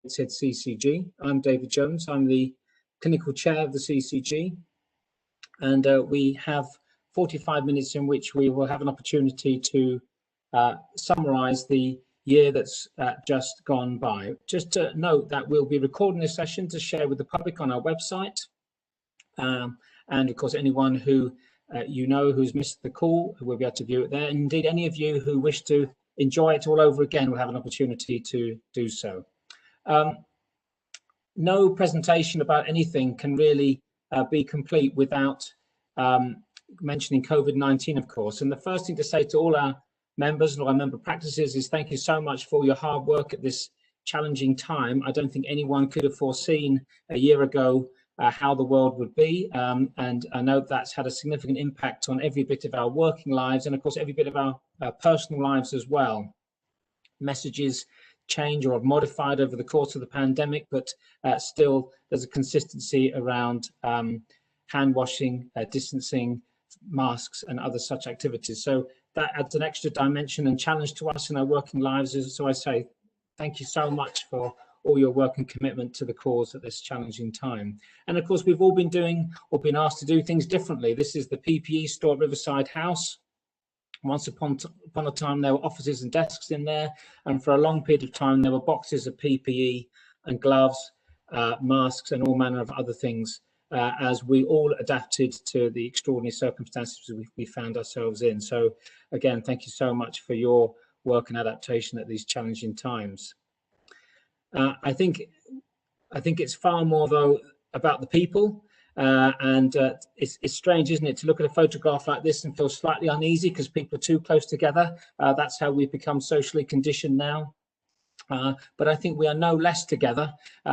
Gateshead CCG. I'm David Jones. I'm the clinical chair of the CCG, and we have 45 minutes in which we will have an opportunity to summarise the year that's just gone by. Just to note that we'll be recording this session to share with the public on our website, and of course anyone who who's missed the call will be able to view it there. And indeed, any of you who wish to enjoy it all over again will have an opportunity to do so. No presentation about anything can really be complete without mentioning COVID-19, of course. And the first thing to say to all our members and all our member practices is thank you so much for your hard work at this challenging time. I don't think anyone could have foreseen a year ago how the world would be. And I know that's had a significant impact on every bit of our working lives and, of course, every bit of our personal lives as well. Messages change or have modified over the course of the pandemic, but still there's a consistency around hand washing, distancing, masks and other such activities. So that adds an extra dimension and challenge to us in our working lives. So I say thank you so much for all your work and commitment to the cause at this challenging time. And of course, we've all been doing or been asked to do things differently. This is the PPE store at Riverside House. Once upon a time, there were offices and desks in there, and for a long period of time, there were boxes of PPE and gloves, masks, and all manner of other things as we all adapted to the extraordinary circumstances we found ourselves in. So, again, thank you so much for your work and adaptation at these challenging times. I think it's far more, though, about the people. It's strange, isn't it, to look at a photograph like this and feel slightly uneasy because people are too close together. That's how we've become socially conditioned now. But I think we are no less together.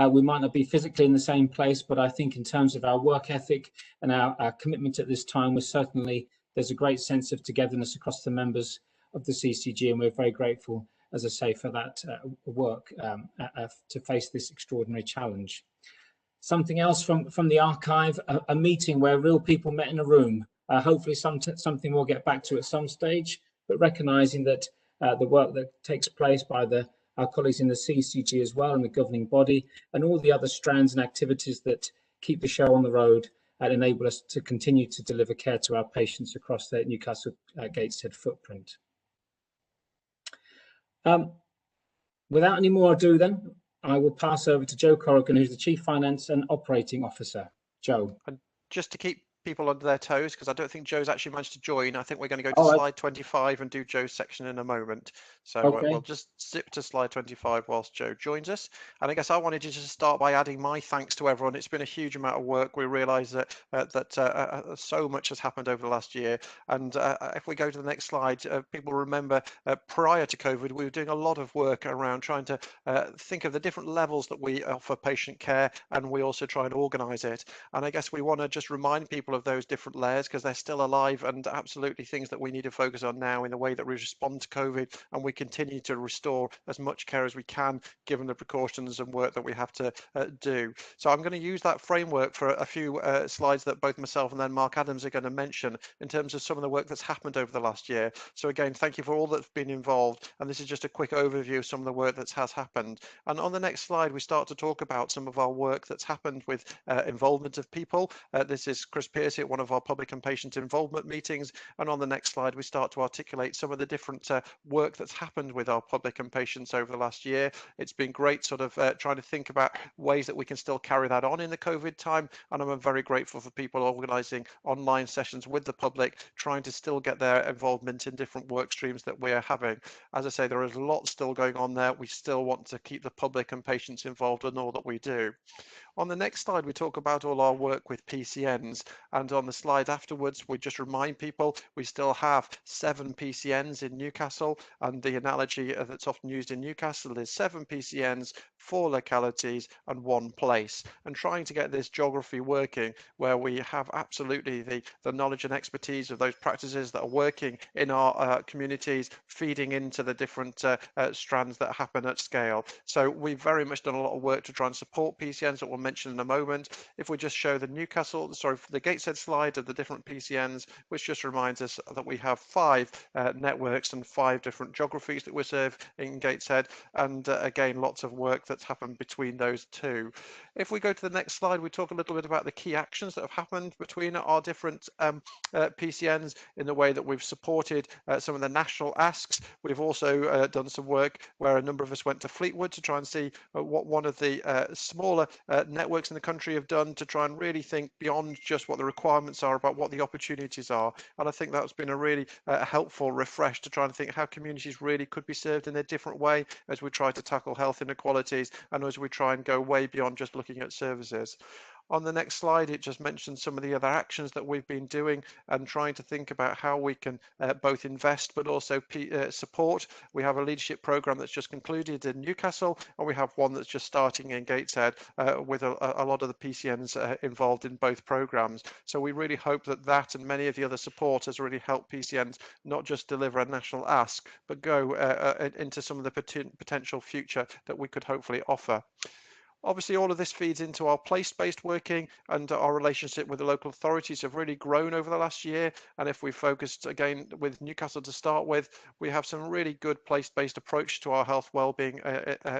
We might not be physically in the same place, but I think in terms of our work ethic and our commitment at this time, there's a great sense of togetherness across the members of the CCG, and we're very grateful, as I say, for that work to face this extraordinary challenge. Something else from the archive, a meeting where real people met in a room. Hopefully something we'll get back to at some stage, but recognising that the work that takes place by our colleagues in the CCG as well and the governing body and all the other strands and activities that keep the show on the road and enable us to continue to deliver care to our patients across the Newcastle Gateshead footprint. Without any more ado then, I will pass over to Joe Corrigan, who's the Chief Finance and Operating Officer. Joe. And just to keep people on their toes, because I don't think Joe's actually managed to join, I think we're going to go to slide 25 and do Joe's section in a moment. So okay. We'll just zip to slide 25 whilst Joe joins us. And I guess I wanted to just start by adding my thanks to everyone. It's been a huge amount of work. We realise that so much has happened over the last year. And if we go to the next slide, people remember prior to COVID, we were doing a lot of work around trying to think of the different levels that we offer patient care, and we also try and organise it. And I guess we want to just remind people of those different layers because they're still alive and absolutely things that we need to focus on now in the way that we respond to COVID, and we continue to restore as much care as we can given the precautions and work that we have to do. So I'm going to use that framework for a few slides that both myself and then Mark Adams are going to mention in terms of some of the work that's happened over the last year. So again, thank you for all that's been involved, and this is just a quick overview of some of the work that has happened. And on the next slide we start to talk about some of our work that's happened with involvement of people. This is Chris Pierce at one of our public and patient involvement meetings, and on the next slide we start to articulate some of the different work that's happened with our public and patients over the last year. It's been great sort of trying to think about ways that we can still carry that on in the COVID time, and I'm very grateful for people organising online sessions with the public, trying to still get their involvement in different work streams that we are having. As I say, there is a lot still going on there. We still want to keep the public and patients involved in all that we do. On the next slide, we talk about all our work with PCNs, and on the slide afterwards, we just remind people we still have 7 PCNs in Newcastle, and the analogy that's often used in Newcastle is 7 PCNs, 4 localities and 1 place, and trying to get this geography working where we have absolutely the knowledge and expertise of those practices that are working in our communities, feeding into the different strands that happen at scale. So we've very much done a lot of work to try and support PCNs that we'll mention in a moment. If we just show the the Gateshead slide of the different PCNs, which just reminds us that we have 5 networks and 5 different geographies that we serve in Gateshead, and again lots of work that's happened between those two. If we go to the next slide, we talk a little bit about the key actions that have happened between our different PCNs in the way that we've supported some of the national asks. We've also done some work where a number of us went to Fleetwood to try and see what one of the smaller networks in the country have done to try and really think beyond just what the requirements are about what the opportunities are. And I think that's been a really helpful refresh to try and think how communities really could be served in a different way as we try to tackle health inequalities and as we try and go way beyond just looking at services. On the next slide, it just mentions some of the other actions that we've been doing and trying to think about how we can both invest but also support. We have a leadership program that's just concluded in Newcastle, and we have one that's just starting in Gateshead with a lot of the PCNs involved in both programs. So we really hope that that and many of the other support has really helped PCNs not just deliver a national ask, but go into some of the potential future that we could hopefully offer. Obviously, all of this feeds into our place-based working, and our relationship with the local authorities have really grown over the last year. And if we focused again with Newcastle to start with, we have some really good place-based approach to our health wellbeing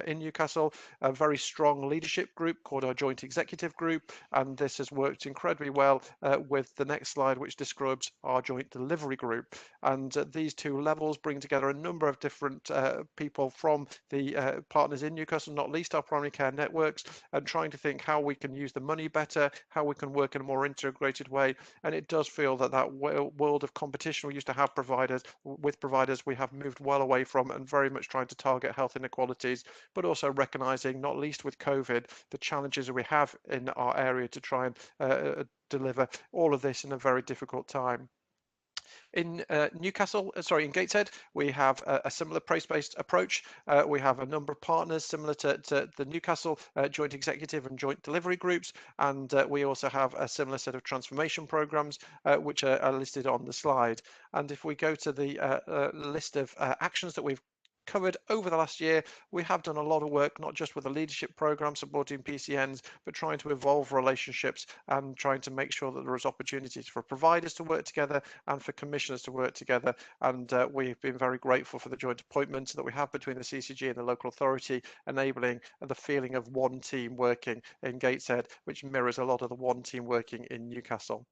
in Newcastle, a very strong leadership group called our Joint Executive Group. And this has worked incredibly well with the next slide, which describes our Joint Delivery Group. And these two levels bring together a number of different people from the partners in Newcastle, not least our primary care networks, and trying to think how we can use the money better, how we can work in a more integrated way. And it does feel that that world of competition we used to have with providers, we have moved well away from, and very much trying to target health inequalities, but also recognizing, not least with COVID, the challenges we have in our area to try and deliver all of this in a very difficult time. In in Gateshead, we have a similar place-based approach. We have a number of partners similar to the Newcastle Joint Executive and Joint Delivery Groups, and we also have a similar set of transformation programs which are listed on the slide. And if we go to the list of actions that we've covered over the last year, we have done a lot of work, not just with the leadership program supporting PCNs, but trying to evolve relationships and trying to make sure that there is opportunities for providers to work together and for commissioners to work together. And we've been very grateful for the joint appointments that we have between the CCG and the local authority, enabling the feeling of one team working in Gateshead, which mirrors a lot of the one team working in Newcastle.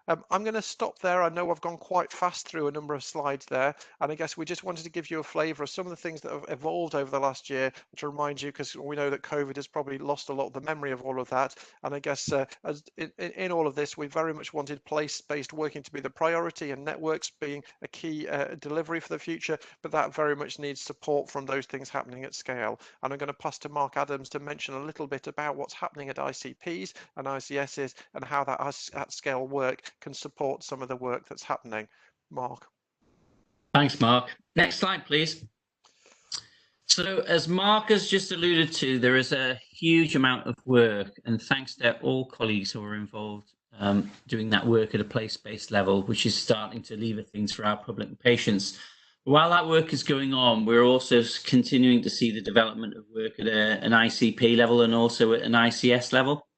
I'm going to stop there. I know I've gone quite fast through a number of slides there, and I guess we just wanted to give you a flavour of some of the things that have evolved over the last year to remind you, because we know that COVID has probably lost a lot of the memory of all of that. And I guess as in all of this, we very much wanted place-based working to be the priority and networks being a key delivery for the future, but that very much needs support from those things happening at scale. And I'm going to pass to Mark Adams to mention a little bit about what's happening at ICPs and ICSs and how that at scale work can support some of the work that's happening. Mark. Thanks, Mark. Next slide, please. So as Mark has just alluded to, there is a huge amount of work, and thanks to all colleagues who are involved doing that work at a place-based level, which is starting to lever things for our public and patients. While that work is going on, we're also continuing to see the development of work at an ICP level and also at an ICS level.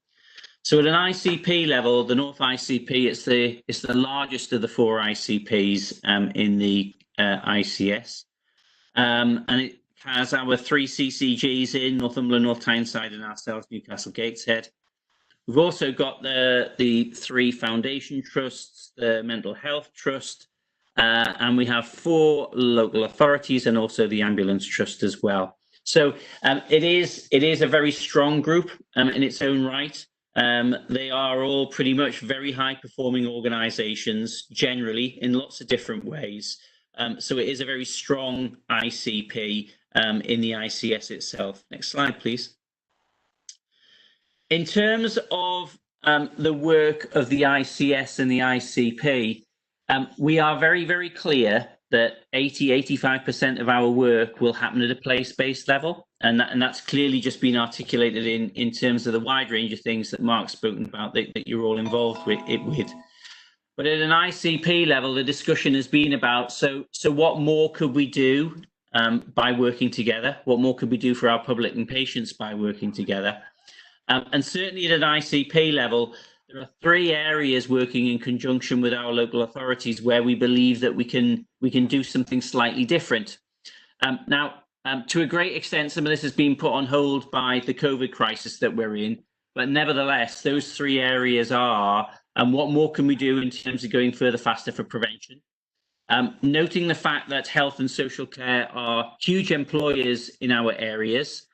So at an ICP level, the North ICP, it's the largest of the 4 ICPs in the ICS. And it has our 3 CCGs in Northumberland, North Tyneside, and ourselves, Newcastle Gateshead. We've also got the 3 foundation trusts, the Mental Health Trust, and we have 4 local authorities and also the Ambulance Trust as well. So it is a very strong group in its own right. They are all pretty much very high performing organisations generally in lots of different ways. So it is a very strong ICP in the ICS itself. Next slide, please. In terms of the work of the ICS and the ICP, we are very, very clear that 80–85% of our work will happen at a place-based level, and that's clearly just been articulated in terms of the wide range of things that Mark's spoken about that you're all involved with. But at an ICP level, the discussion has been about so what more could we do by working together? What more could we do for our public and patients by working together? And certainly at an ICP level, there are 3 areas working in conjunction with our local authorities where we believe that we can do something slightly different. Now, To a great extent, some of this has been put on hold by the COVID crisis that we're in, but nevertheless, those three areas are, and what more can we do in terms of going further faster for prevention? Noting the fact that health and social care are huge employers in our areas,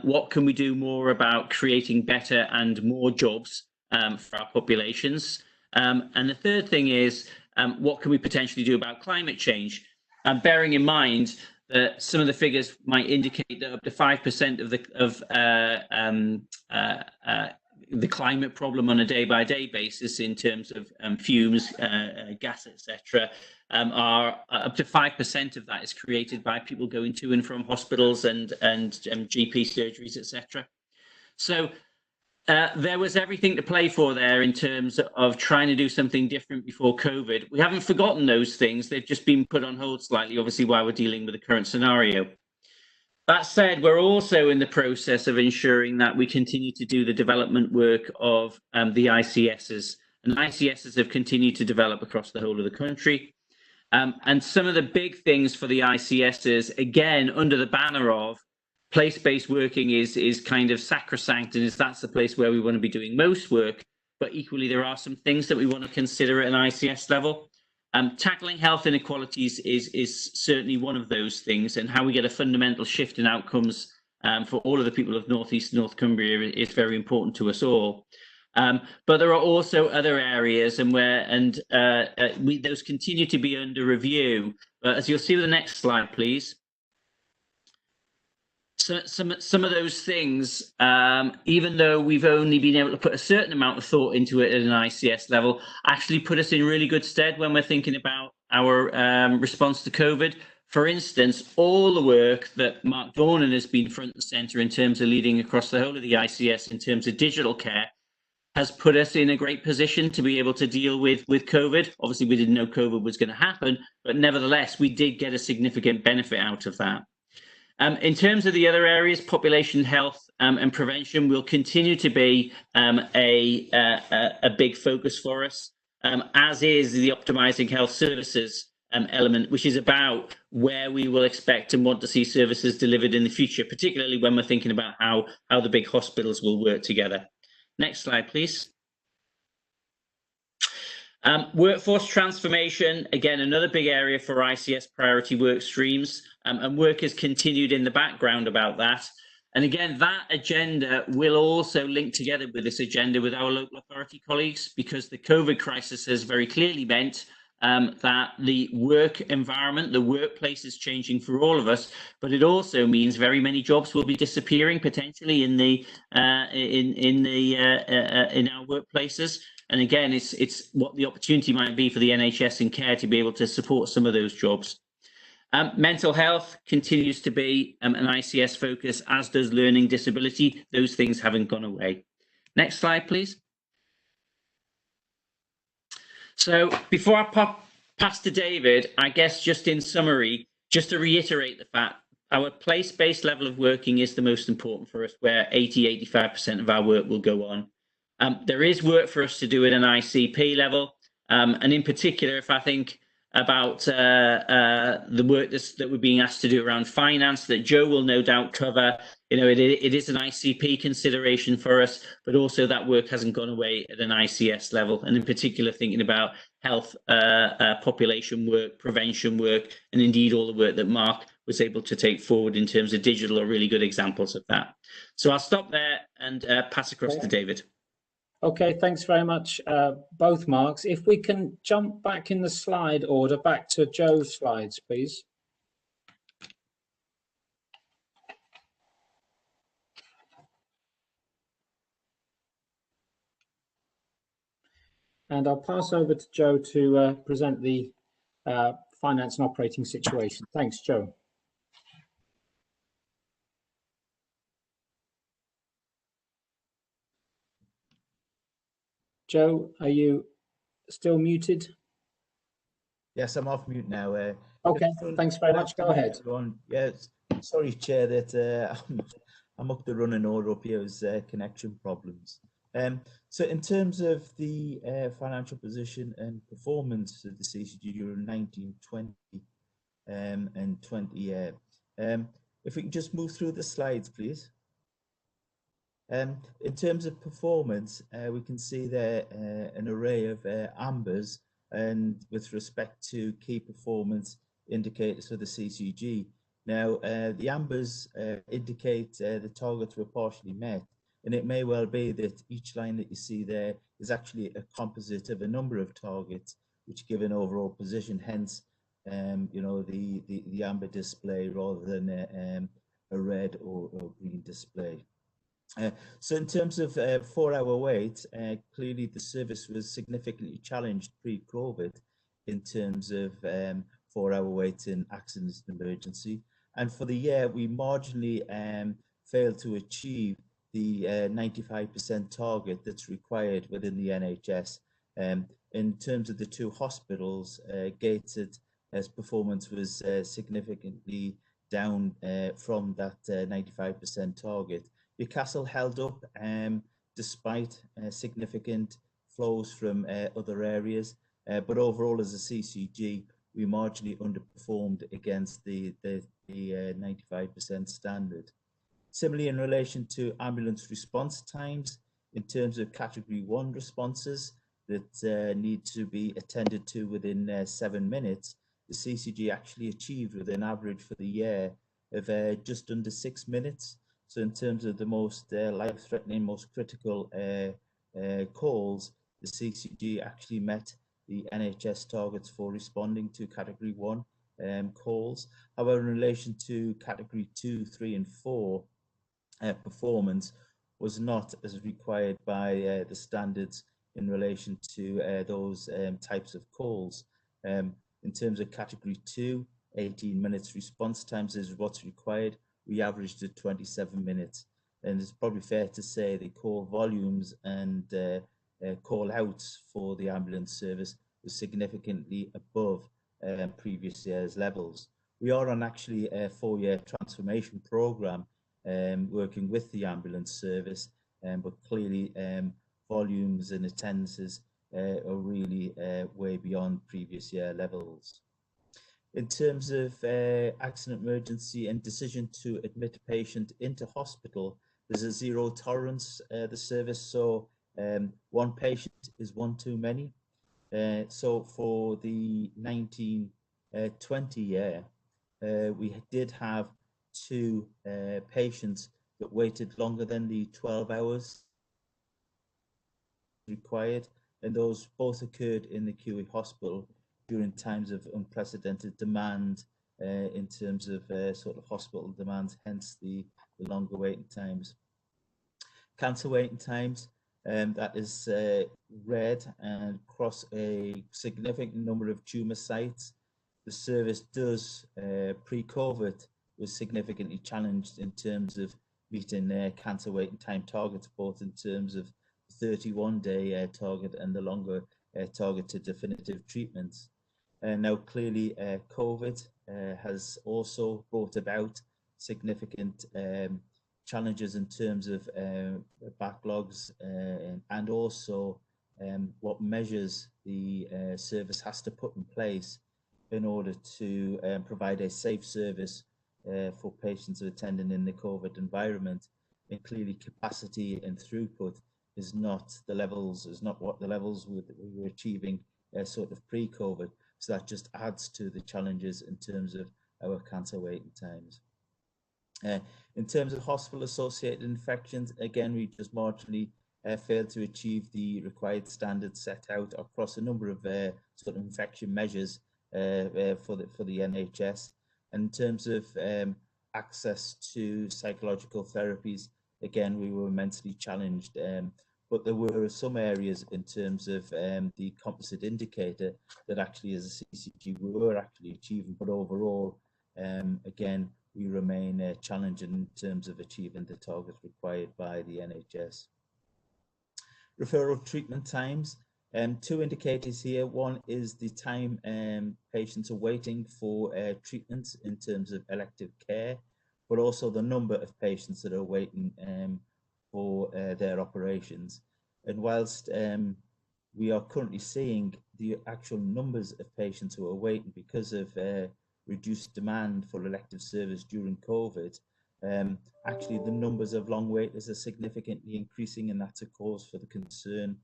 what can we do more about creating better and more jobs for our populations? And the third thing is, what can we potentially do about climate change? Bearing in mind that some of the figures might indicate that up to 5% of the climate problem on a day-by-day basis in terms of fumes, gas, etc., are up to 5% of that is created by people going to and from hospitals and GP surgeries, etc. So there was everything to play for there in terms of trying to do something different before COVID. We haven't forgotten those things. They've just been put on hold slightly, obviously, while we're dealing with the current scenario. That said, we're also in the process of ensuring that we continue to do the development work of the ICSs. And ICSs have continued to develop across the whole of the country. And some of the big things for the ICSs, again, under the banner of place-based working is kind of sacrosanct, and that's the place where we want to be doing most work. But equally, there are some things that we want to consider at an ICS level. Tackling health inequalities is certainly one of those things, and how we get a fundamental shift in outcomes for all of the people of North East North Cumbria is very important to us all. But there are also other areas, those continue to be under review. But as you'll see with the next slide, please. So some of those things, even though we've only been able to put a certain amount of thought into it at an ICS level, actually put us in really good stead when we're thinking about our response to COVID. For instance, all the work that Mark Dornan has been front and centre in terms of leading across the whole of the ICS in terms of digital care has put us in a great position to be able to deal with COVID. Obviously, we didn't know COVID was going to happen, but nevertheless, we did get a significant benefit out of that. In terms of the other areas, population health and prevention will continue to be a big focus for us, as is the optimising health services element, which is about where we will expect and want to see services delivered in the future, particularly when we're thinking about how the big hospitals will work together. Next slide, please. Workforce transformation, again, another big area for ICS priority work streams, and work has continued in the background about that. And again, that agenda will also link together with this agenda with our local authority colleagues, because the COVID crisis has very clearly meant that the work environment, the workplace is changing for all of us, but it also means very many jobs will be disappearing potentially in our workplaces. And again, it's what the opportunity might be for the NHS and care to be able to support some of those jobs. Mental health continues to be an ICS focus, as does learning disability. Those things haven't gone away. Next slide, please. So before I pass to David, I guess just in summary, just to reiterate the fact, our place-based level of working is the most important for us, where 85% of our work will go on. There is work for us to do at an ICP level, and in particular, if I think about the work that we're being asked to do around finance, that Joe will no doubt cover. You know, it is an ICP consideration for us, but also that work hasn't gone away at an ICS level, and in particular thinking about health, population work, prevention work, and indeed all the work that Mark was able to take forward in terms of digital are really good examples of that. So I'll stop there and pass across to David. Okay, thanks very much, both Marks. If we can jump back in the slide order, back to Joe's slides, please. And I'll pass over to Joe to present the finance and operating situation. Thanks, Joe. Joe, are you still muted? Yes, I'm off mute now. Okay, thanks very much. Go ahead. Yes, sorry, Chair, that I'm up to running order up here as connection problems. So in terms of the financial position and performance of the CCG during 1920 and 20, If we can just move through the slides, please. In terms of performance, we can see there an array of ambers, and with respect to key performance indicators for the CCG. Now, the ambers indicate the targets were partially met, and it may well be that each line that you see there is actually a composite of a number of targets which give an overall position, hence you know, the amber display rather than a red or green display. So in terms of 4-hour wait, clearly the service was significantly challenged pre-COVID in terms of 4-hour wait in accidents and emergency. And for the year, we marginally failed to achieve the 95% target that's required within the NHS. In terms of the two hospitals, Gateshead performance was significantly down from that 95% target. Newcastle held up despite significant flows from other areas, but overall as a CCG, we marginally underperformed against the 95% standard. Similarly, in relation to ambulance response times, in terms of Category 1 responses that need to be attended to within 7 minutes, the CCG actually achieved with an average for the year of just under 6 minutes. So in terms of the most life-threatening, most critical calls, the CCG actually met the NHS targets for responding to Category 1 calls. However, in relation to Category 2, 3 and 4, performance was not as required by the standards in relation to those types of calls. In terms of Category 2, 18 minutes response times is what's required. We averaged at 27 minutes. And it's probably fair to say the call volumes and call outs for the ambulance service was significantly above previous year's levels. We are on actually a 4-year transformation programme working with the ambulance service, but clearly volumes and attendances are really way beyond previous year levels. In terms of accident emergency and decision to admit a patient into hospital, there's a zero tolerance, the service, so 1 patient is 1 too many. So for the 1920 year, we did have 2 patients that waited longer than the 12 hours required, and those both occurred in the QE hospital during times of unprecedented demand in terms of sort of hospital demands, hence the longer waiting times. Cancer waiting times, that is red and across a significant number of tumour sites. The service does, pre-COVID, was significantly challenged in terms of meeting cancer waiting time targets, both in terms of the 31-day target and the longer target to definitive treatments. Now, clearly, COVID has also brought about significant challenges in terms of backlogs and also what measures the service has to put in place in order to provide a safe service for patients attending in the COVID environment. And clearly, capacity and throughput is not what the levels we were achieving sort of pre-COVID. So that just adds to the challenges in terms of our cancer waiting times. In terms of hospital-associated infections, again, we just marginally failed to achieve the required standards set out across a number of sort of infection measures for the NHS. And in terms of access to psychological therapies, again, we were immensely challenged. But there were some areas in terms of the composite indicator that actually as a CCG we were actually achieving, but overall, again, we remain challenged in terms of achieving the targets required by the NHS. Referral treatment times, 2 indicators here. One is the time patients are waiting for treatments in terms of elective care, but also the number of patients that are waiting for their operations. And whilst we are currently seeing the actual numbers of patients who are waiting because of reduced demand for elective service during COVID, actually the numbers of long waiters are significantly increasing, and that's a cause of concern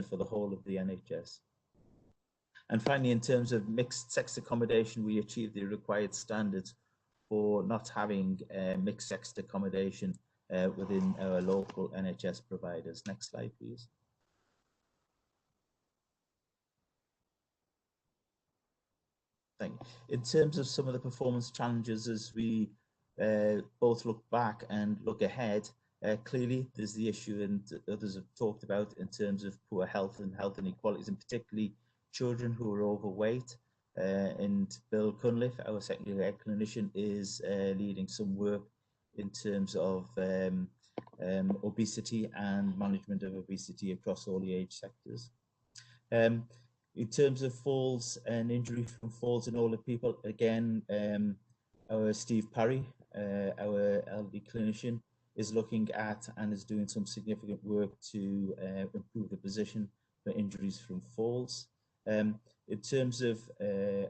for the whole of the NHS. And finally, in terms of mixed sex accommodation, we achieved the required standards for not having mixed sex accommodation within our local NHS providers. Next slide, please. Thank you. In terms of some of the performance challenges, as we both look back and look ahead, clearly there's the issue, and others have talked about, in terms of poor health and health inequalities, and particularly children who are overweight. And Bill Cunliffe, our secondary care clinician, is leading some work in terms of obesity and management of obesity across all the age sectors. In terms of falls and injury from falls in older people, again, our Steve Parry, our LD clinician, is looking at and is doing some significant work to improve the position for injuries from falls. In terms of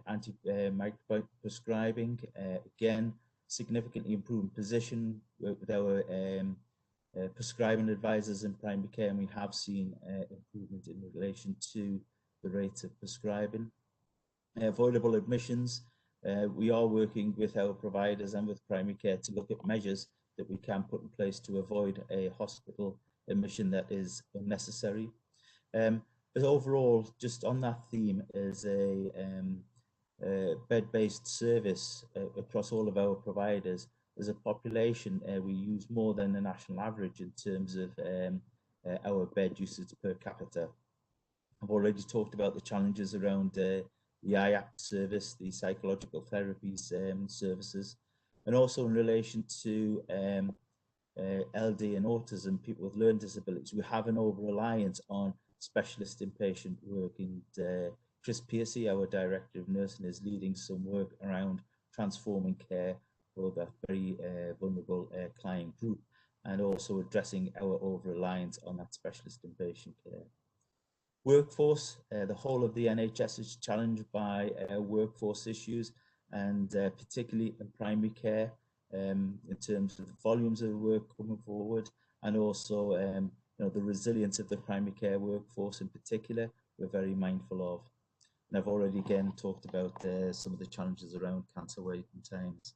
anti-microbiome prescribing, again, significantly improving position with our prescribing advisors in primary care, and we have seen improvement in relation to the rates of prescribing. Avoidable admissions, we are working with our providers and with primary care to look at measures that we can put in place to avoid a hospital admission that is unnecessary. But overall, just on that theme, as a bed-based service across all of our providers, as a population, we use more than the national average in terms of our bed usage per capita. I've already talked about the challenges around the IAP service, the psychological therapies services, and also in relation to LD and autism, people with learning disabilities. We have an over-reliance on specialist inpatient work, and Chris Piercy, our Director of Nursing, is leading some work around transforming care for that very vulnerable client group, and also addressing our over-reliance on that specialist inpatient care. Workforce, the whole of the NHS is challenged by workforce issues, and particularly in primary care, in terms of the volumes of work coming forward, and also the resilience of the primary care workforce in particular, we're very mindful of. And I've already again talked about some of the challenges around cancer waiting times,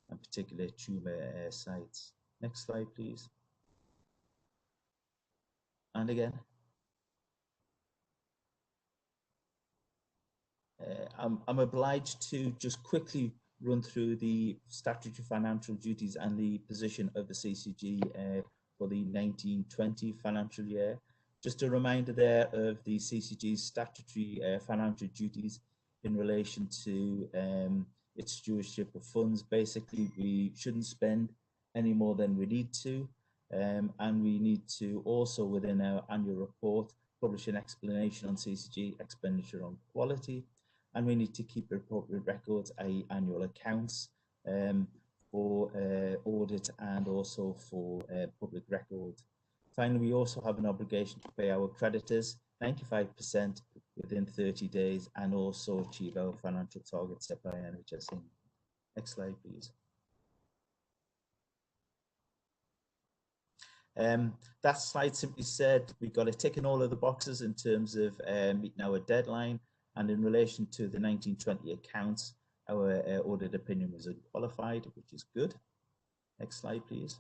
and particularly tumour sites. Next slide, please. And again. I'm obliged to just quickly run through the statutory financial duties and the position of the CCG for the 1920 financial year. Just a reminder there of the CCG's statutory financial duties in relation to its stewardship of funds. Basically, we shouldn't spend any more than we need to, and we need to also, within our annual report, publish an explanation on CCG expenditure on quality, and we need to keep appropriate records, i.e. annual accounts, for audit and also for public record. Finally, we also have an obligation to pay our creditors 95% within 30 days, and also achieve our financial targets set by NHS. Next slide, please. That slide simply said we've got to tick in all of the boxes in terms of meeting our deadline, and in relation to the 1920 accounts, our audit opinion was unqualified, which is good. Next slide, please.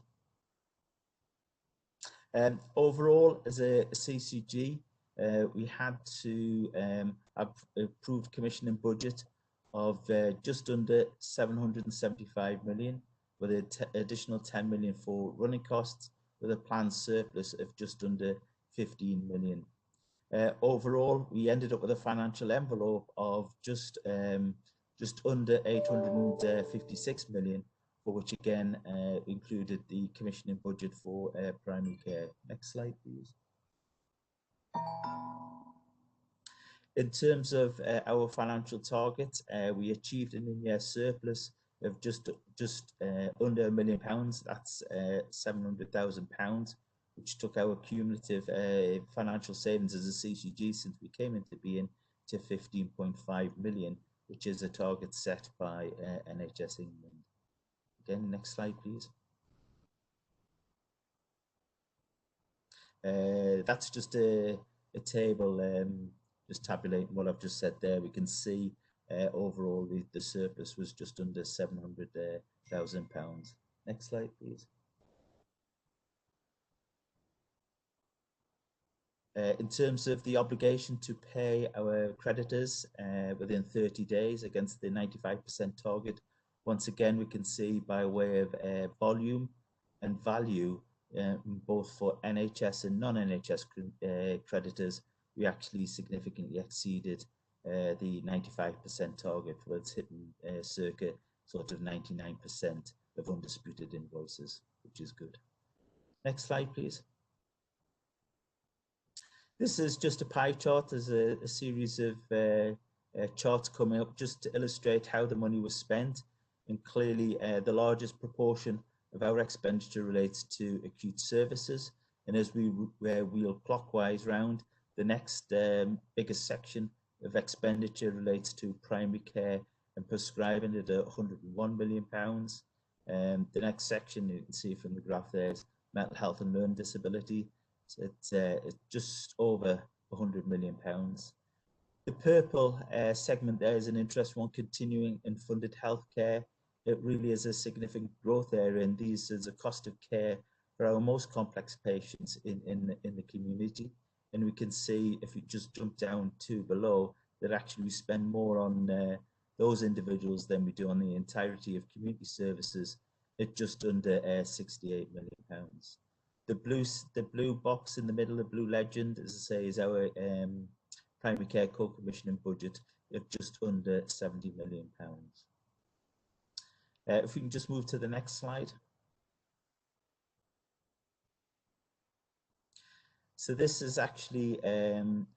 Overall, as a CCG, we had to have approved commissioning budget of just under 775 million, with an additional 10 million for running costs, with a planned surplus of just under 15 million. Overall, we ended up with a financial envelope of just under 856 million, for which again included the commissioning budget for primary care. Next slide, please. In terms of our financial targets, we achieved an in-year surplus of just under £1 million. That's £700,000, which took our cumulative financial savings as a CCG since we came into being to 15.5 million, which is a target set by NHS England. Again, next slide, please. That's just a table, just tabulating what I've just said there. We can see overall the surplus was just under £700,000. Next slide, please. In terms of the obligation to pay our creditors within 30 days against the 95% target, once again, we can see by way of volume and value, both for NHS and non-NHS creditors, we actually significantly exceeded the 95% target, where it's hitting circa sort of 99% of undisputed invoices, which is good. Next slide, please. This is just a pie chart. There's a series of charts coming up just to illustrate how the money was spent. And clearly, the largest proportion of our expenditure relates to acute services. And as we wheel clockwise round, the next biggest section of expenditure relates to primary care and prescribing at £101 million. The next section, you can see from the graph there, is mental health and learning disability. So it's just over £100 million. The purple segment there is an interesting one, continuing and funded healthcare. It really is a significant growth area, and these is a cost of care for our most complex patients in the community. And we can see, if you just jump down to below, that actually we spend more on those individuals than we do on the entirety of community services at just under £68 million. The blue box in the middle, the blue legend, as I say, is our primary care co-commissioning budget of just under £70 million. If we can just move to the next slide. So this is actually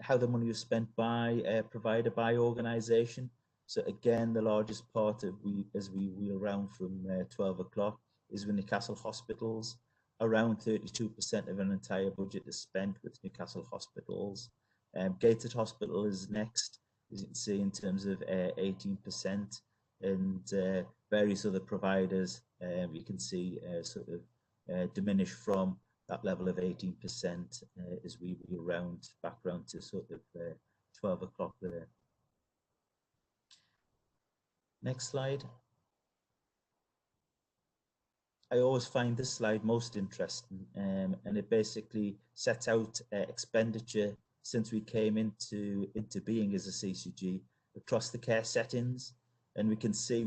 how the money was spent by provider, by organisation. So again, the largest part of as we wheel around from 12 o'clock is with Newcastle Hospitals. Around 32% of an entire budget is spent with Newcastle Hospitals. Gateshead Hospital is next, as you can see, in terms of 18%, and various other providers you can see sort of diminish from that level of 18% as we wheel round back round to sort of 12 o'clock there. Next slide. I always find this slide most interesting, and it basically sets out expenditure since we came into being as a CCG across the care settings, and we can see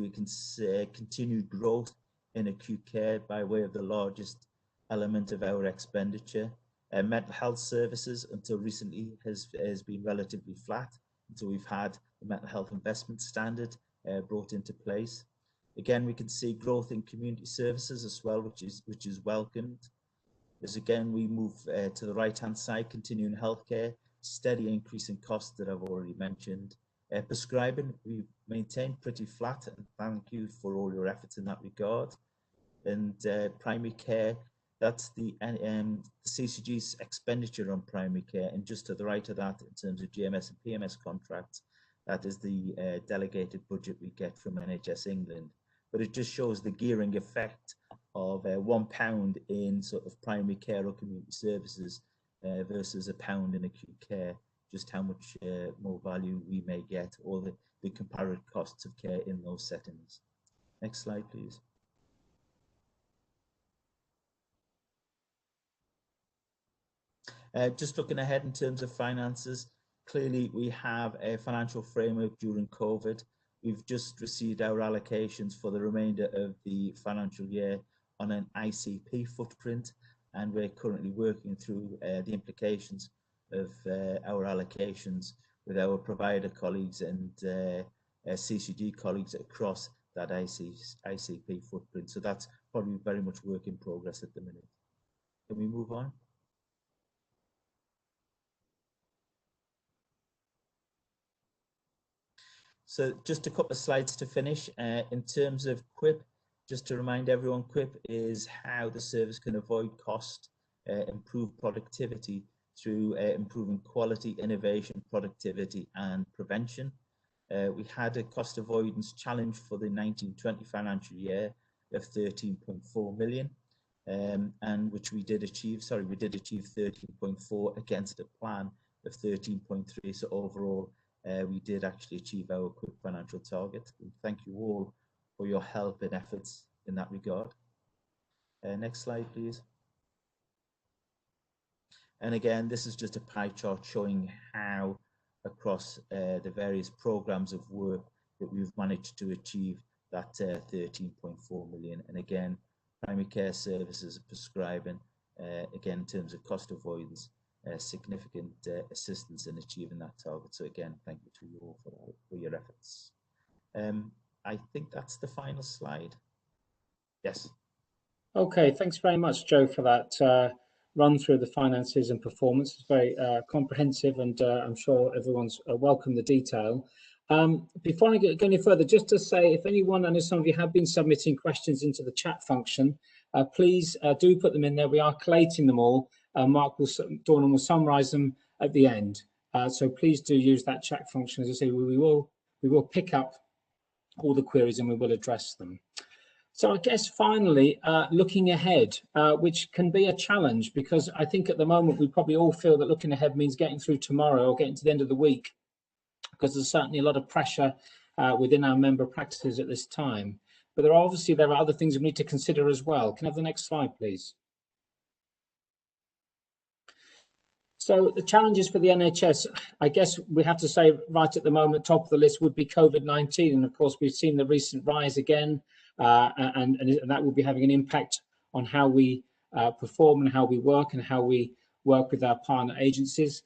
continued growth in acute care by way of the largest element of our expenditure. Mental health services until recently has been relatively flat until we've had the mental health investment standard brought into place. Again, we can see growth in community services as well, which is welcomed. As again, we move to the right-hand side, continuing healthcare, steady increase in costs that I've already mentioned. Prescribing, we've maintained pretty flat, and thank you for all your efforts in that regard. And primary care, that's the CCG's expenditure on primary care, and just to the right of that, in terms of GMS and PMS contracts, that is the delegated budget we get from NHS England. But it just shows the gearing effect of £1 in sort of primary care or community services versus £1 in acute care, just how much more value we may get, or the comparative costs of care in those settings. Next slide, please. Just looking ahead in terms of finances, clearly we have a financial framework during COVID. We've just received our allocations for the remainder of the financial year on an ICP footprint, and we're currently working through the implications of our allocations with our provider colleagues and CCG colleagues across that ICP footprint. So that's probably very much work in progress at the minute. Can we move on? So just a couple of slides to finish. In terms of QIP, just to remind everyone, QIP is how the service can avoid cost, improve productivity through improving quality, innovation, productivity and prevention. We had a cost avoidance challenge for the 1920 financial year of 13.4 million, and which we did achieve. Sorry, we did achieve 13.4 against a plan of 13.3. So overall, we did actually achieve our quick financial target. And thank you all for your help and efforts in that regard. Next slide, please. And again, this is just a pie chart showing how across the various programs of work that we've managed to achieve that 13.4 million. And again, primary care services prescribing, again, in terms of cost avoidance, significant assistance in achieving that target. So again, thank you to you all for your efforts. I think that's the final slide. Yes. Okay, thanks very much, Joe, for that run through the finances and performance. It's very comprehensive, and I'm sure everyone's welcome the detail. Before I go any further, just to say, if anyone, I know some of you have been submitting questions into the chat function, please do put them in there. We are collating them all. Mark Dornan will summarise them at the end. So please do use that chat function. As I say, we will pick up all the queries and we will address them. So I guess finally, looking ahead, which can be a challenge, because I think at the moment we probably all feel that looking ahead means getting through tomorrow or getting to the end of the week, because there's certainly a lot of pressure within our member practices at this time. But there are other things we need to consider as well. Can I have the next slide, please? So the challenges for the NHS, I guess we have to say right at the moment, top of the list would be COVID-19. And of course, we've seen the recent rise again, and that will be having an impact on how we perform and how we work and how we work with our partner agencies.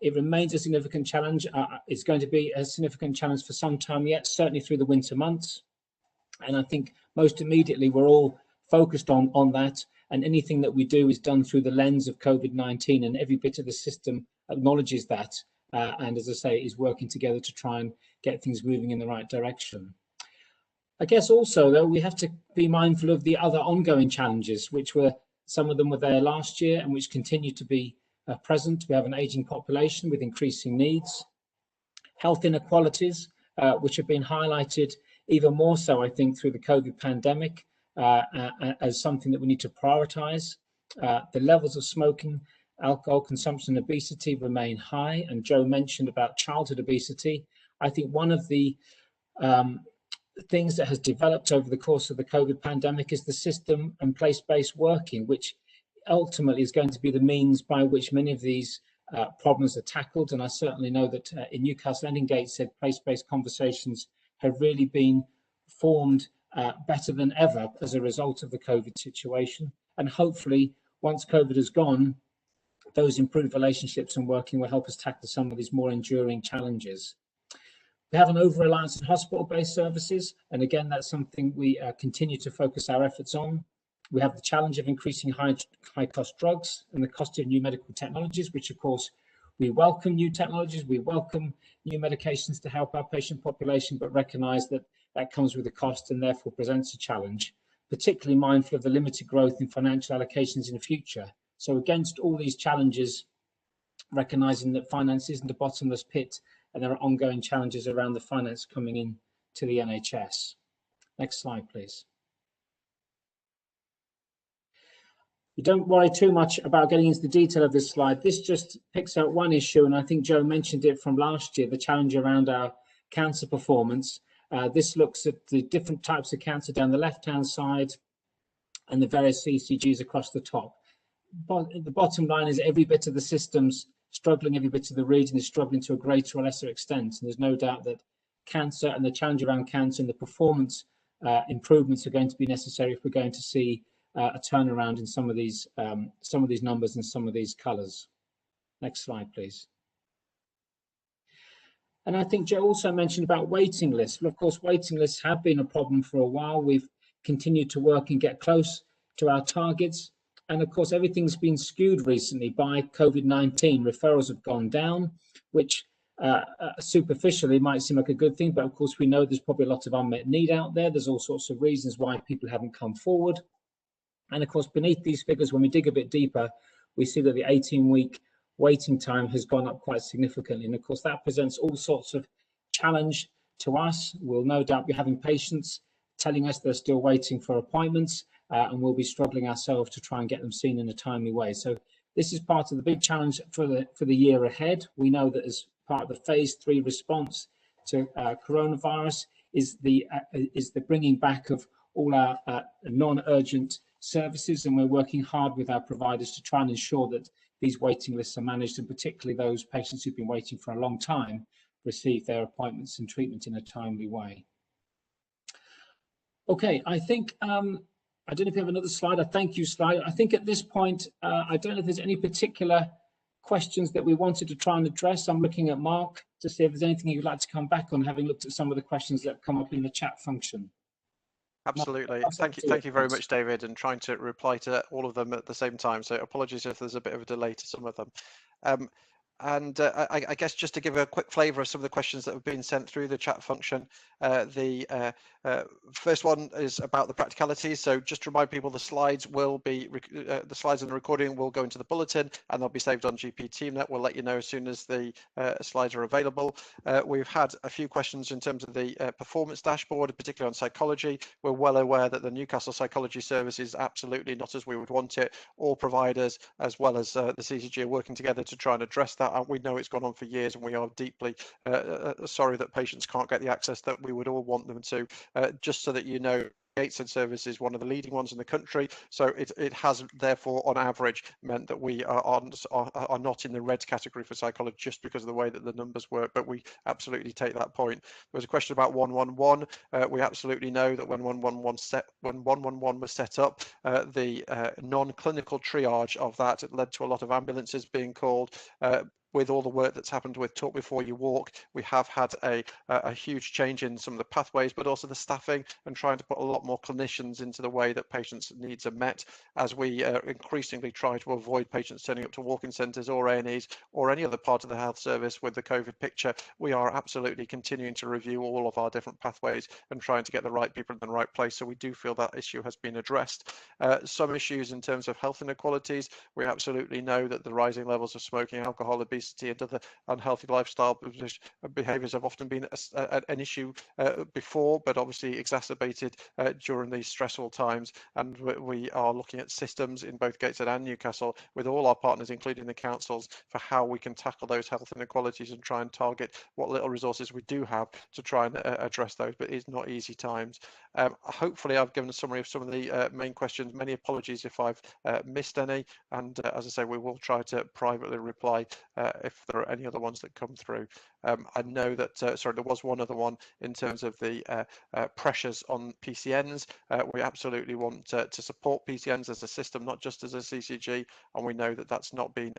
It remains a significant challenge. It's going to be a significant challenge for some time yet, certainly through the winter months. And I think most immediately we're all focused on that. And anything that we do is done through the lens of COVID-19, and every bit of the system acknowledges that. And as I say, is working together to try and get things moving in the right direction. I guess also, though, we have to be mindful of the other ongoing challenges, which some of them were there last year and which continue to be present. We have an aging population with increasing needs, health inequalities, which have been highlighted even more so, I think, through the COVID pandemic as something that we need to prioritise. The levels of smoking, alcohol consumption and obesity remain high, and Joe mentioned about childhood obesity. I think one of the things that has developed over the course of the COVID pandemic is the system and place-based working, which ultimately is going to be the means by which many of these problems are tackled. And I certainly know that in Newcastle, Ending Gate said place-based conversations have really been formed better than ever as a result of the COVID situation. And hopefully, once COVID is gone, those improved relationships and working will help us tackle some of these more enduring challenges. We have an over-reliance on hospital-based services, and again, that's something we continue to focus our efforts on. We have the challenge of increasing high-cost drugs and the cost of new medical technologies, which of course, we welcome new technologies, we welcome new medications to help our patient population, but recognise that that comes with a cost and therefore presents a challenge, particularly mindful of the limited growth in financial allocations in the future. So against all these challenges, recognising that finance isn't a bottomless pit, and there are ongoing challenges around the finance coming in to the NHS. Next slide, please. You don't worry too much about getting into the detail of this slide. This just picks out one issue, and I think Joe mentioned it from last year, the challenge around our cancer performance. This looks at the different types of cancer down the left-hand side and the various CCGs across the top. But the bottom line is every bit of the system's struggling, every bit of the region is struggling to a greater or lesser extent. And there's no doubt that cancer and the challenge around cancer and the performance improvements are going to be necessary if we're going to see a turnaround in some of these numbers and some of these colours. Next slide, please. And I think Joe also mentioned about waiting lists. Well, of course, waiting lists have been a problem for a while. We've continued to work and get close to our targets. And of course, everything's been skewed recently by COVID-19. Referrals have gone down, which superficially might seem like a good thing. But of course, we know there's probably a lot of unmet need out there. There's all sorts of reasons why people haven't come forward. And of course, beneath these figures, when we dig a bit deeper, we see that the 18-week waiting time has gone up quite significantly. And of course, that presents all sorts of challenge to us. We'll no doubt be having patients telling us they're still waiting for appointments, and we'll be struggling ourselves to try and get them seen in a timely way. So this is part of the big challenge for the year ahead. We know that as part of the phase 3 response to coronavirus is the bringing back of all our non-urgent services, and we're working hard with our providers to try and ensure that these waiting lists are managed, and particularly those patients who've been waiting for a long time receive their appointments and treatment in a timely way. Okay, I think, I don't know if you have another slide, a thank you slide. I think at this point, I don't know if there's any particular questions that we wanted to try and address. I'm looking at Mark to see if there's anything you'd like to come back on, having looked at some of the questions that have come up in the chat function. Absolutely. Thank you very much, David, and trying to reply to all of them at the same time. So apologies if there's a bit of a delay to some of them. I guess just to give a quick flavour of some of the questions that have been sent through the chat function, the first one is about the practicalities. So just to remind people, the slides will be the slides and the recording will go into the bulletin, and they'll be saved on GP TeamNet. We'll let you know as soon as the slides are available. We've had a few questions in terms of the performance dashboard, particularly on psychology. We're well aware that the Newcastle Psychology Service is absolutely not as we would want it. All providers, as well as the CCG, are working together to try and address that. And we know it's gone on for years, and we are deeply sorry that patients can't get the access that we would all want them to. Just so that you know, Gateshead service is one of the leading ones in the country, so it has therefore on average meant that we are not in the red category for psychology just because of the way that the numbers work, but we absolutely take that point. There was a question about 111. We absolutely know that when 111 was set up, the non-clinical triage of that, it led to a lot of ambulances being called. With all the work that's happened with Talk Before You Walk, we have had a huge change in some of the pathways, but also the staffing, and trying to put a lot more clinicians into the way that patients' needs are met, as we increasingly try to avoid patients turning up to walk-in centres or A&Es or any other part of the health service with the COVID picture. We are absolutely continuing to review all of our different pathways and trying to get the right people in the right place. So we do feel that issue has been addressed. Some issues in terms of health inequalities, we absolutely know that the rising levels of smoking, alcohol, obesity and other unhealthy lifestyle behaviours have often been an issue before, but obviously exacerbated during these stressful times. And we are looking at systems in both Gateshead and Newcastle with all our partners, including the councils, for how we can tackle those health inequalities and try and target what little resources we do have to try and address those. But it's not easy times. Hopefully I've given a summary of some of the main questions. Many apologies if I've missed any, and as I say, we will try to privately reply if there are any other ones that come through. I know that, sorry, there was one other one in terms of the pressures on PCNs. We absolutely want to support PCNs as a system, not just as a CCG, and we know that that's not been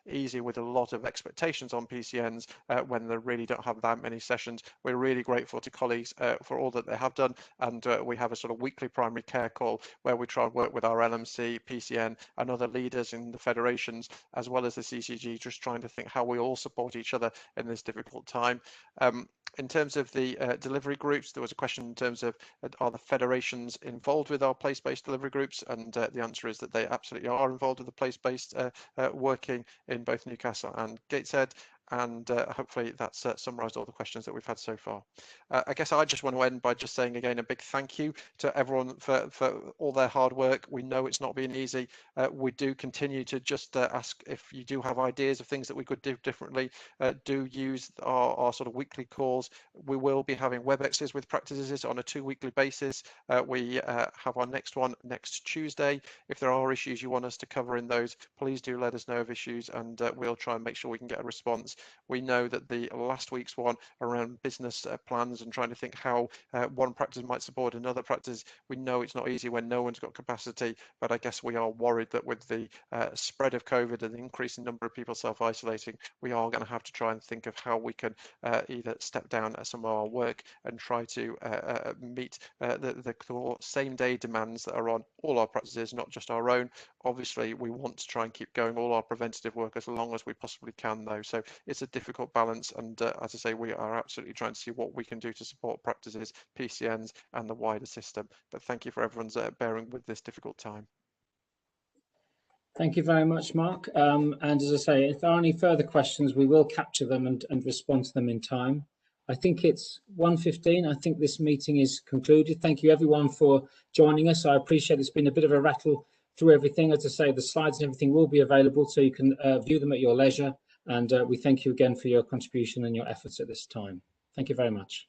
easy, with a lot of expectations on PCNs when they really don't have that many sessions. We're really grateful to colleagues for all that they have done, and we have a sort of weekly primary care call where we try and work with our LMC, PCN and other leaders in the federations, as well as the CCG, just trying to think how we all support each other in this difficult time. In terms of the delivery groups, there was a question in terms of are the federations involved with our place-based delivery groups, and the answer is that they absolutely are involved with the place-based working in both Newcastle and Gateshead. And hopefully that's summarised all the questions that we've had so far. I guess I just want to end by just saying again a big thank you to everyone for all their hard work. We know it's not been easy. We do continue to just ask if you do have ideas of things that we could do differently. Do use our sort of weekly calls. We will be having WebExes with practices on a 2-weekly basis. We have our next one next Tuesday. If there are issues you want us to cover in those, please do let us know of issues, and we'll try and make sure we can get a response. We know that the last week's one around business plans and trying to think how one practice might support another practice, we know it's not easy when no one's got capacity, but I guess we are worried that with the spread of COVID and the increasing number of people self-isolating, we are going to have to try and think of how we can either step down some of our work and try to meet the same day demands that are on all our practices, not just our own. Obviously, we want to try and keep going all our preventative work as long as we possibly can, though. So it's a difficult balance, and as I say, we are absolutely trying to see what we can do to support practices, PCNs and the wider system. But thank you for everyone's bearing with this difficult time. Thank you very much, Mark. And as I say, if there are any further questions, we will capture them and respond to them in time. I think it's 1:15. I think this meeting is concluded. Thank you everyone for joining us. I appreciate it's been a bit of a rattle through everything. As I say, the slides and everything will be available so you can view them at your leisure. And we thank you again for your contribution and your efforts at this time. Thank you very much.